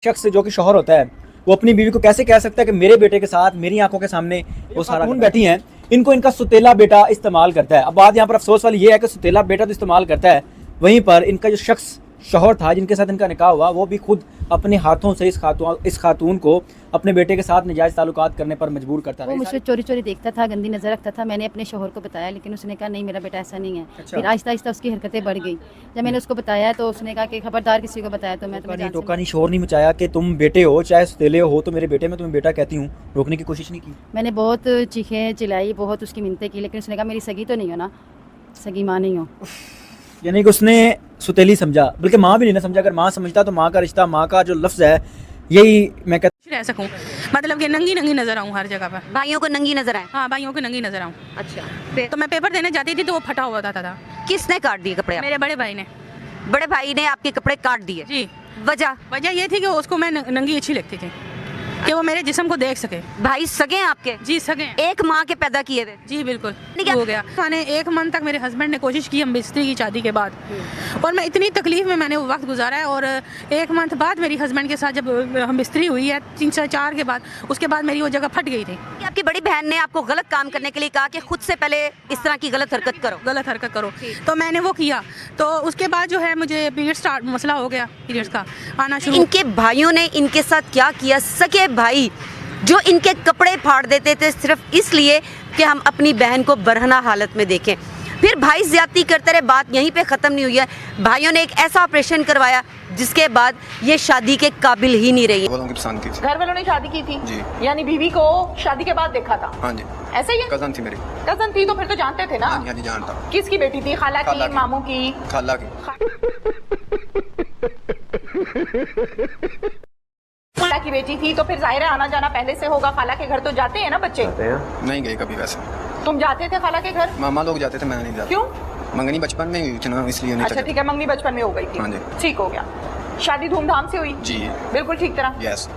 शख्स जो कि शौहर होता है वो अपनी बीवी को कैसे कह सकता है कि मेरे बेटे के साथ मेरी आंखों के सामने वो सारा बैठी हैं, इनको इनका सुतेला बेटा इस्तेमाल करता है। अब बात यहाँ पर अफसोस वाली ये है कि सुतेला बेटा तो इस्तेमाल करता है, वहीं पर इनका जो शख्स शौहर था जिनके साथ इनका निकाह हुआ वो भी खुद अपने हाथों से इस खातून को अपने बेटे के साथ नाजायज़ ताल्लुकात करने पर मजबूर करता था। वो मुझसे चोरी चोरी देखता था, गंदी नज़र रखता था। मैंने अपने शौहर को बताया, लेकिन उसने कहा नहीं मेरा बेटा ऐसा नहीं है। अच्छा। फिर आहिस्ता आहिस्ता उसकी हरकतें बढ़ गई। जब मैंने उसको बताया तो उसने कहा कि खबरदार किसी को बताया तो मैं तुम्हें टोका नहीं, शोर नहीं मचाया कि तुम बेटे हो, चाहे सुतेले हो तो मेरे बेटे, मैं तुम्हें बेटा कहती हूँ, रोकने की कोशिश नहीं की। मैंने बहुत चीखें चिल्लाई, बहुत उसकी मिन्नतें की, लेकिन उसने कहा मेरी सगी तो नहीं हो ना, सगी माँ नहीं हो। यानी कि उसने सुतेली समझा, बल्कि माँ भी नहीं ना समझा। अगर माँ समझता तो माँ का रिश्ता, माँ का जो लफ्ज़ है, यही मैं कहता रह सकूं, मतलब कि नंगी नंगी नजर आऊं हर जगह पर। भाइयों को नंगी नजर आए? हाँ, भाइयों को नंगी नजर आऊं। अच्छा, तो मैं पेपर देने जाती थी तो वो फटा हुआ था। किसने काट दिए कपड़े? मेरे बड़े भाई ने। बड़े भाई ने आपके कपड़े काट दिए? जी। वजह ये थी कि उसको मैं नंगी अच्छी लगती थी कि वो मेरे जिस्म को देख सके। भाई सगे हैं आपके? जी सगे। एक माँ के पैदा किए थे? जी बिल्कुल। क्या हो गया। मैंने 1 मंथ तक मेरे हस्बैंड ने कोशिश की हम बिस्तरी की शादी के बाद, और मैं इतनी तकलीफ में मैंने वो वक्त गुजारा है। और 1 मंथ बाद मेरी हस्बैंड के साथ जब हम बिस्तरी हुई है 3 से 4 के बाद, उसके बाद मेरी वो जगह फट गई थी। आपकी बड़ी बहन ने आपको गलत काम करने के लिए कहा कि खुद से पहले इस तरह की गलत हरकत करो, तो मैंने वो किया। तो उसके बाद जो है मुझे पीरियड स्टार्ट मसला हो गया, पीरियड्स का आना शुरू। इनके भाइयों ने इनके साथ क्या किया? सके भाई जो इनके कपड़े फाड़ देते थे सिर्फ इसलिए कि हम अपनी बहन को बरहना हालत में देखें। फिर भाई ज्यादती करते रहे, बात यहीं पे ख़त्म नहीं हुई है। भाइयों ने एक ऐसा ऑपरेशन करवाया जिसके बाद ये शादी के काबिल ही नहीं रही। घर वालों ने शादी की थी जी। यानी बीवी को शादी के बाद देखा था? हाँ जी। ऐसे ही है? कजन थी मेरी। कजन थी तो फिर तो जानते थे ना? हाँ जी जानता। किसकी बेटी थी? खाला की, मामू की? खाला की। खाला की बेटी थी तो फिर जाहिर है आना जाना पहले से होगा। खाला के घर तो जाते हैं ना बच्चे? नहीं गए कभी वैसे। तुम जाते थे खाला के घर? मामा लोग जाते थे, मैं नहीं जाता। क्यों? मंगनी बचपन में हुई थी ना, इसलिए नहीं। अच्छा ठीक है, मंगनी बचपन में हो गई थी। हाँ जी। ठीक हो गया। शादी धूमधाम से हुई? जी बिल्कुल ठीक तरह? यस।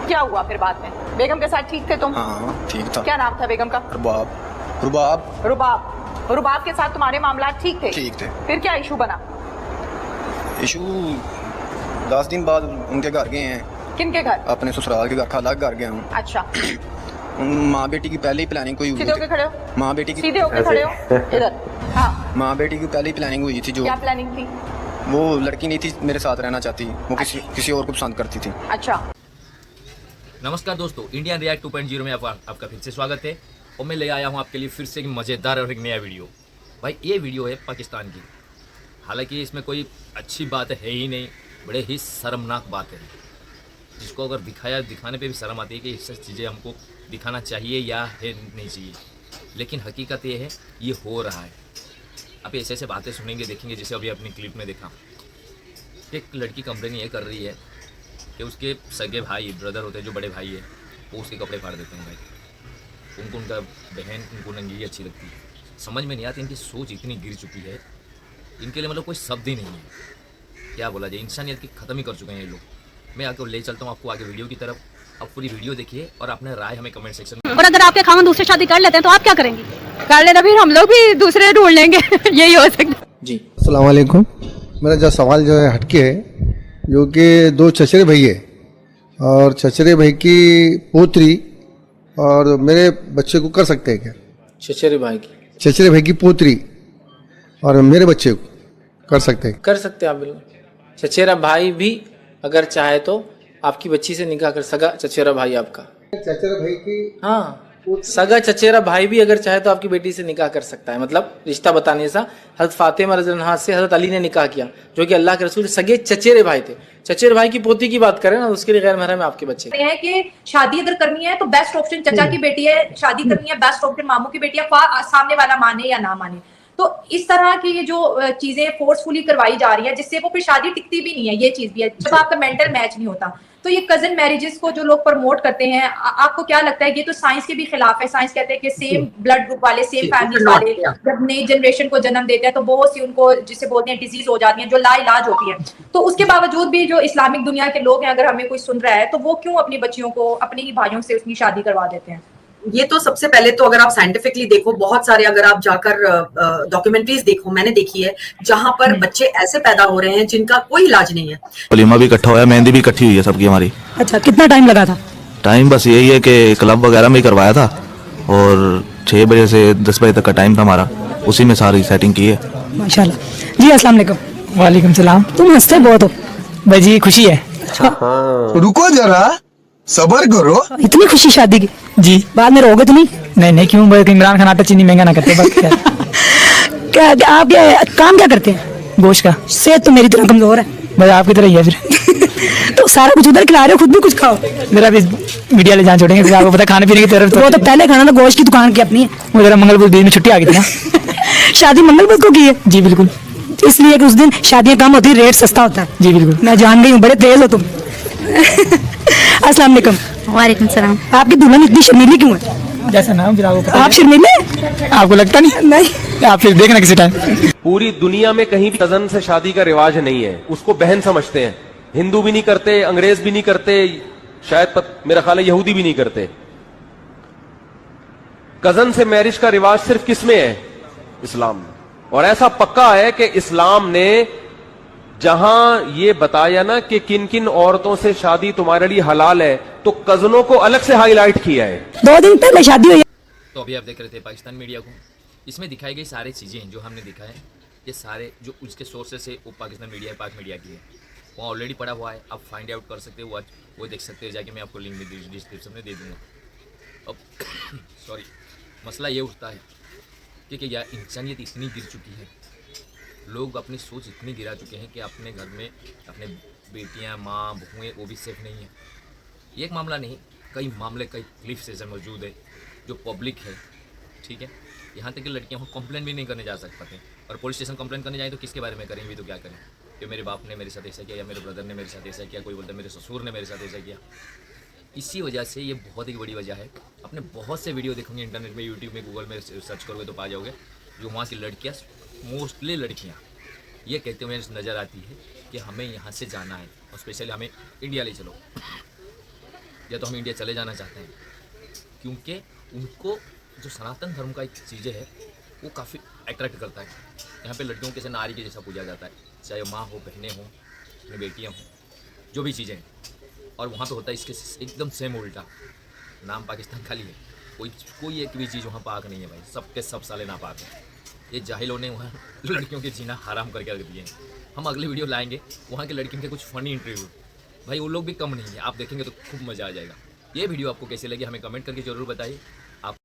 क्या हुआ फिर बाद में? बेगम के साथ ठीक थे तुम? हाँ ठीक था। क्या नाम था बेगम का? रुबाब। रुबाब के साथ तुम्हारे मामला ठीक थे? ठीक थे। फिर क्या इशू बना? इशू 10 दिन बाद उनके घर गए हैं। किनके घर? अपने ससुराल के घर, खाला के घर गया हूँ। अच्छा। माँ बेटी की पहले ही प्लानिंग कोई हुई सीधे होके खड़े हो। माँ बेटी की सीधे होके खड़े हो इधर। हाँ, माँ बेटी की पहले ही प्लानिंग हुई थी। जो क्या प्लानिंग थी? वो लड़की नहीं थी मेरे साथ रहना चाहती, वो किसी और को पसंद करती थी। अच्छा। नमस्कार दोस्तों, इंडियन रिएक्ट 2.0 में आपका फिर से स्वागत है। और मैं ले आया हूँ आपके लिए फिर से एक मज़ेदार और एक नया वीडियो। भाई ये वीडियो है पाकिस्तान की, हालांकि इसमें कोई अच्छी बात है ही नहीं, बड़े ही शर्मनाक बात है जिसको अगर दिखाने पे भी शर्म आती है कि ऐसी चीज़ें हमको दिखाना चाहिए या है नहीं चाहिए, लेकिन हकीकत ये है ये हो रहा है। आप ऐसे ऐसे बातें सुनेंगे, देखेंगे, जैसे अभी अपनी क्लिप में देखा एक लड़की कंप्लेन ये कर रही है कि उसके सगे भाई ब्रदर होते हैं, जो बड़े भाई है, वो उसके कपड़े फाड़ देते हैं। भाई उनको उनका बहन उनको नंगी अच्छी लगती है। समझ में नहीं आती, इनकी सोच इतनी गिर चुकी है, इनके लिए मतलब कोई शब्द ही नहीं है। क्या बोला जाए, इंसानियत की ख़त्म ही कर चुके हैं ये लोग। मैं आगे ले चलता हूँ आपको आगे वीडियो की तरफ। आप पूरी वीडियो देखिए और अपने राय हमें कमेंट सेक्शन में। और अगर आपके खामन दूसरी शादी कर लेते हैं तो आप क्या करेंगी? कर लेना, फिर हम लोग भी दूसरे ढूंढ लेंगे। यही हो सकता जी। अस्सलाम वालेकुम। मेरा जो सवाल जो है हटके है, जो कि 2 चचेरे भाई है और चचेरे भाई की पोत्री और मेरे बच्चे को कर सकते हैं क्या? चचेरे भाई की पोत्री और मेरे बच्चे को कर सकते हैं? कर सकते हैं आप बिल्कुल। चचेरा भाई भी अगर चाहे तो आपकी बच्ची से निकाह कर सका। चचेरा भाई आपका चचेरा भाई की, हाँ, सगा चचेरा भाई भी अगर चाहे तो आपकी बेटी से निकाह कर सकता है। मतलब रिश्ता बताने सा हज़रत फातिमा रज़ियल्लाहु अन्हा से हज़रत अली ने निकाह किया, जो कि अल्लाह के रसूल सगे चचेरे भाई थे। चचेरे भाई की पोती की बात करें ना, उसके लिए गैर महरम है आपके बच्चे। है कि शादी अगर करनी है तो बेस्ट ऑप्शन चचा की बेटी है, शादी करनी है बेस्ट ऑप्शन मामू की बेटी है, सामने वाला माने या ना माने। तो इस तरह की ये जो चीजें फोर्सफुली करवाई जा रही है जिससे वो फिर शादी टिकती भी नहीं है, ये चीज भी है जब आपका मेंटल मैच नहीं होता। तो ये कजन मैरिजेस को जो लोग प्रमोट करते हैं, आपको क्या लगता है ये तो साइंस के भी खिलाफ है? साइंस कहते हैं कि सेम ब्लड ग्रुप वाले, सेम फैमिली वाले जब नई जनरेशन को जन्म देते हैं तो बहुत सी उनको जिसे बोलते हैं डिजीज हो जाती है जो लाइलाज होती है। तो उसके बावजूद भी जो इस्लामिक दुनिया के लोग हैं, अगर हमें कोई सुन रहा है तो वो क्यों अपनी बच्चियों को अपने ही भाइयों से उसकी शादी करवा देते हैं? ये तो सबसे पहले तो अगर आप साइंटिफिकली देखो, बहुत सारे अगर आप जाकर डॉक्यूमेंट्रीज देखो, मैंने देखी है जहां पर बच्चे ऐसे पैदा हो रहे हैं जिनका कोई इलाज नहीं है। वलीमा भी इकट्ठा हुआ, मेहंदी भी इकट्ठी हुई है सबकी हमारी। अच्छा, कितना टाइम लगा था? टाइम बस यही है कि क्लब वगैरह में ही करवाया था और 6 बजे से 10 बजे तक का टाइम था हमारा, उसी में सारी सेटिंग की है। माशाल्लाह जी। अस्सलाम वालेकुम। वालेकुम सलाम। तुम हंसते बहुत हो भाई जी, खुशी है? रुको जरा, सबर करो। इतनी खुशी शादी की जी, बाद में रोगे तो नहीं? नहीं नहीं, क्यों? इमरान खान आटा चीनी महंगा ना करते बस। क्या आप काम क्या करते हैं? गोश्त का। सेहत तो मेरी तरह कमजोर है। बस आपकी तरह ही है फिर। तो सारा कुछ उधर खिला रहे हो, खुद भी कुछ खाओ। जरा भी मीडिया ले जान छोड़ेंगे, फिर आपको पता खाने पीने की तरफ तो वो तो पहले खाना ना, गोश्त की दुकान की अपनी है। वो जरा मंगलबुध दिन में छुट्टी आ गई थी ना। शादी मंगलबुध को की है? जी बिल्कुल, इसलिए कि उस दिन शादियाँ कम होती है, रेट सस्ता होता है। जी बिल्कुल, मैं जान गई हूँ, बड़े तेज हो तुम। अस्सलाम वालेकुम। वालेकुम सलाम। आपकी दुल्हन इतनी शर्मीली क्यों है? जैसा नाम फिर आपको पता। आप शर्मीले? आपको लगता नहीं? नहीं। आप फिर देखना किसी टाइम। पूरी दुनिया में कहीं भी कजन से शादी का रिवाज नहीं है, उसको बहन समझते हैं। हिंदू भी नहीं करते, अंग्रेज भी नहीं करते, शायद मेरा ख्याल है यहूदी भी नहीं करते। कजन से मैरिज का रिवाज सिर्फ किसमें है? इस्लाम में। और ऐसा पक्का है कि इस्लाम ने जहां ये बताया ना कि किन किन औरतों से शादी तुम्हारे लिए हलाल है, तो कजनों को अलग से हाईलाइट किया है। 2 दिन पहले शादी हुई। तो अभी आप देख रहे थे पाकिस्तान मीडिया को, इसमें दिखाई गई सारी चीज़ें जो हमने दिखाया है, ये सारे जो उसके सोर्सेस है वो पाकिस्तान मीडिया, पाक मीडिया की है। वहाँ ऑलरेडी पड़ा हुआ है, आप फाइंड आउट कर सकते हो, वो देख सकते हो जाके। मैं आपको लिंक डिस्क्रिप्शन में दे दूँगा। अब सॉरी, मसला ये उठता है क्योंकि यार इंसानियत इतनी गिर चुकी है, लोग अपनी सोच इतनी गिरा चुके हैं कि अपने घर में अपने बेटियां, माँ, बहुएँ वो भी सेफ नहीं है। एक मामला नहीं, कई मामले, कई क्लिप्स ऐसे मौजूद है जो पब्लिक है, ठीक है। यहाँ तक कि लड़कियाँ कंप्लेन भी नहीं करने जा सकते, और पुलिस स्टेशन कंप्लेन करने जाए तो किसके बारे में करेंगे, तो क्या करें कि मेरे बाप ने मेरे साथ ऐसा किया, या मेरे ब्रदर ने मेरे साथ ऐसा किया, कोई बोलता है मेरे ससुर ने मेरे साथ ऐसा किया। इसी वजह से ये बहुत ही बड़ी वजह है। अपने बहुत से वीडियो देखोगे इंटरनेट में, यूट्यूब में, गूगल में सर्च करोगे तो पा जाओगे, जो वहाँ की लड़कियाँ, मोस्टली लड़कियाँ ये कहते हुए नज़र आती है कि हमें यहाँ से जाना है, और स्पेशली हमें इंडिया ले चलो, या तो हम इंडिया चले जाना चाहते हैं, क्योंकि उनको जो सनातन धर्म का एक चीज़ें है वो काफ़ी अट्रैक्ट करता है। यहाँ पे लड़कियों के जैसे नारी के जैसा पूजा जाता है, चाहे माँ हो, बहनें हों, अपनी बेटियाँ हों, जो भी चीज़ें हैं। और वहाँ पे होता है इसके एकदम सेम उल्टा। नाम पाकिस्तान खाली है, कोई एक भी चीज़ वहाँ पाक नहीं है भाई, सबके सब साले नापाक हैं। ये जाहिलों ने वहाँ लड़कियों के जीना हराम करके रख दिए हैं। हम अगले वीडियो लाएंगे वहाँ की लड़कियों के कुछ फ़नी इंटरव्यू, भाई वो लोग भी कम नहीं है, आप देखेंगे तो खूब मज़ा आ जाएगा। ये वीडियो आपको कैसे लगी हमें कमेंट करके ज़रूर बताइए।